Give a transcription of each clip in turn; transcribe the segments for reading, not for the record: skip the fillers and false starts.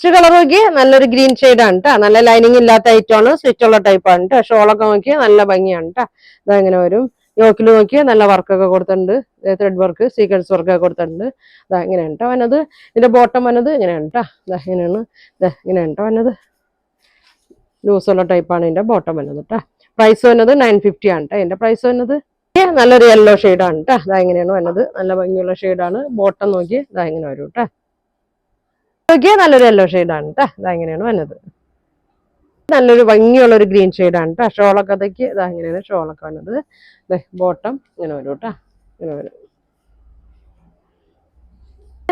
Next colour നോക്കി നല്ലൊരു green ഷെയ്ഡാണ് കേട്ടോ. നല്ല ലൈനിങ് ഇല്ലാത്ത ഐറ്റമാണ്, സ്വിച്ച് ഉള്ള ടൈപ്പാണ് കേട്ടോ. ഷോളൊക്കെ നോക്കി നല്ല ഭംഗിയാണ് കേട്ടോ. ഇതെങ്ങനെ വരും, യോക്കിൽ നോക്കി നല്ല വർക്കൊക്കെ കൊടുത്തിട്ടുണ്ട്, ത്രെഡ് വർക്ക് സീക്വൻസ് വർക്കൊക്കെ കൊടുത്തിട്ടുണ്ട്. ഇതാ ഇങ്ങനെയാണ് കേട്ടോ വന്നത്. ഇതിന്റെ ബോട്ടം വന്നത് ഇങ്ങനെയാണ് കേട്ടോ. ഇതാ ഇങ്ങനെയാണ്, ഇങ്ങനെയാണ് കേട്ടോ വന്നത്. ലൂസുള്ള ടൈപ്പാണ് ഇതിന്റെ ബോട്ടം വന്നത് കേട്ടോ. പ്രൈസ് വന്നത് 950 ആണ് കേട്ടോ. ഇതിന്റെ പ്രൈസ് വന്നത് നല്ലൊരു യെല്ലോ ഷെയ്ഡാണ് കേട്ടോ. ഇതാ ഇങ്ങനെയാണ് വന്നത്, നല്ല ഭംഗിയുള്ള ഷെയ്ഡാണ്. ബോട്ടം നോക്കി ഇതാ ഇങ്ങനെ വരും കേട്ടോ. നോക്കിയാൽ നല്ലൊരു യെല്ലോ ഷെയ്ഡാണ് കേട്ടോ. ഇതാ ഇങ്ങനെയാണ് വന്നത്. നല്ലൊരു ഭംഗിയുള്ള ഒരു ഗ്രീൻ ഷെയ്ഡാണ് കേട്ടോ. ഷോളൊക്കെ അതൊക്കെ ഇതാ ഇങ്ങനെയാണ് ഷോളൊക്കെ വന്നത്. ബോട്ടം ഇങ്ങനെ വരും കേട്ടോ, ഇങ്ങനെ വരും.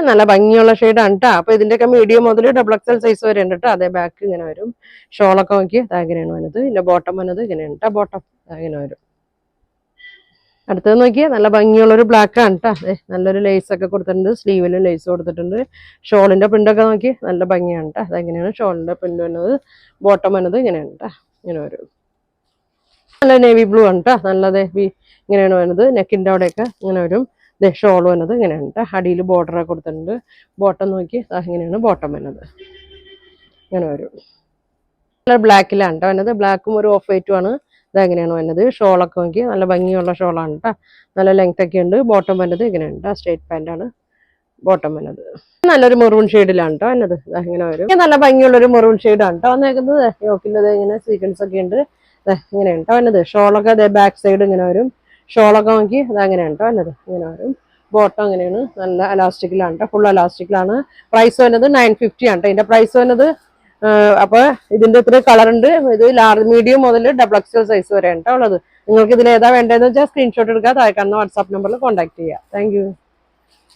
നല്ല ഭംഗിയുള്ള ഷെയ്ഡാണ് കേട്ടോ. അപ്പൊ ഇതിന്റെയൊക്കെ മീഡിയം മുതൽ XXL സൈസ് വരെ ഉണ്ട് കേട്ടോ. അതേ ബാക്ക് ഇങ്ങനെ വരും. ഷോളൊക്കെ നോക്കി ഇതാ ഇങ്ങനെയാണ് വന്നത്. ഇതിന്റെ ബോട്ടം വന്നത് ഇങ്ങനെയാണ് കേട്ടോ. ബോട്ടം ഇങ്ങനെ വരും. അടുത്തത് നോക്കിയാൽ നല്ല ഭംഗിയുള്ള ഒരു ബ്ലാക്ക് ആണ് കേട്ടോ. നല്ലൊരു ലേസ് ഒക്കെ കൊടുത്തിട്ടുണ്ട്, സ്ലീവിലും ലേസ് കൊടുത്തിട്ടുണ്ട്. ഷോളിന്റെ പ്രിന്റൊക്കെ നോക്കി നല്ല ഭംഗിയാണ് കേട്ടോ. അതെങ്ങനെയാണ് ഷോളിന്റെ പ്രിന്റ് വന്നത്. ബോട്ടം വന്നത് ഇങ്ങനെയാണ് കേട്ടോ, ഇങ്ങനെ വരും. നല്ല നേവി ബ്ലൂ ആണ് കേട്ടോ. നല്ലത് ഇങ്ങനെയാണ് വരുന്നത്. നെക്കിന്റെ അവിടെയൊക്കെ ഇങ്ങനെ വരും. ഷോൾ വന്നത് ഇങ്ങനെയാണ് കേട്ടോ. അടിയിൽ ബോർഡറൊക്കെ കൊടുത്തിട്ടുണ്ട്. ബോട്ടം നോക്കി ഇങ്ങനെയാണ് ബോട്ടം വരുന്നത്, ഇങ്ങനെ വരും. നല്ല ബ്ലാക്കിലാണ് കേട്ടോ വന്നത്. ബ്ലാക്കും ഒരു ഓഫ് വൈറ്റും ആണ്. ഇതെങ്ങനെയാണ് വന്നത്. ഷോളൊക്കെ നോക്കി നല്ല ഭംഗിയുള്ള ഷോളാണ് കേട്ടോ. നല്ല ലെങ്ത് ഒക്കെ ഉണ്ട്. ബോട്ടം വന്നത് ഇങ്ങനെയാണ് കേട്ടോ. സ്ട്രേറ്റ് പാൻ്റാണ് ബോട്ടം വന്നത്. നല്ലൊരു മെറൂൺ ഷെയ്ഡിലാണ് കേട്ടോ വന്നത്. ഇങ്ങനെ വരും. നല്ല ഭംഗിയുള്ളൊരു മെറൂൺ ഷെയ്ഡാണ് കേട്ടോ വന്നേക്കുന്നത്. യോക്കിൻ്റെ ഇങ്ങനെ സീക്വൻസ് ഒക്കെ ഉണ്ട്. ഇങ്ങനെയാണ് കേട്ടോ വന്നത്. ഷോളൊക്കെ അതേ ബാക്ക് സൈഡ് ഇങ്ങനെ വരും. ഷോളൊക്കെ നോക്കി അതങ്ങനെയാണ് കേട്ടോ വന്നത്, ഇങ്ങനെ വരും. ബോട്ടം ഇങ്ങനെയാണ്, നല്ല അലാസ്റ്റിക്കിലാണ് കേട്ടോ. ഫുൾ അലാസ്റ്റിക്കിലാണ്. പ്രൈസ് വന്നത് 950 ആണ് കേട്ടോ. ഇതിന്റെ പ്രൈസ് വന്നത്. അപ്പൊ ഇതിന്റെ ഇത്ര കളർ ഉണ്ട്. ഇത് മീഡിയം മുതൽ XXL സൈസ് വരെ കേട്ടോ ഉള്ളത്. നിങ്ങൾക്ക് ഇതിൽ ഏതാ വേണ്ടതെന്ന് വെച്ചാൽ സ്ക്രീൻഷോട്ട് എടുക്കുക. താഴെ കാണുന്ന വാട്സാപ്പ് നമ്പറിൽ കോൺടാക്ട് ചെയ്യുക. Thank you.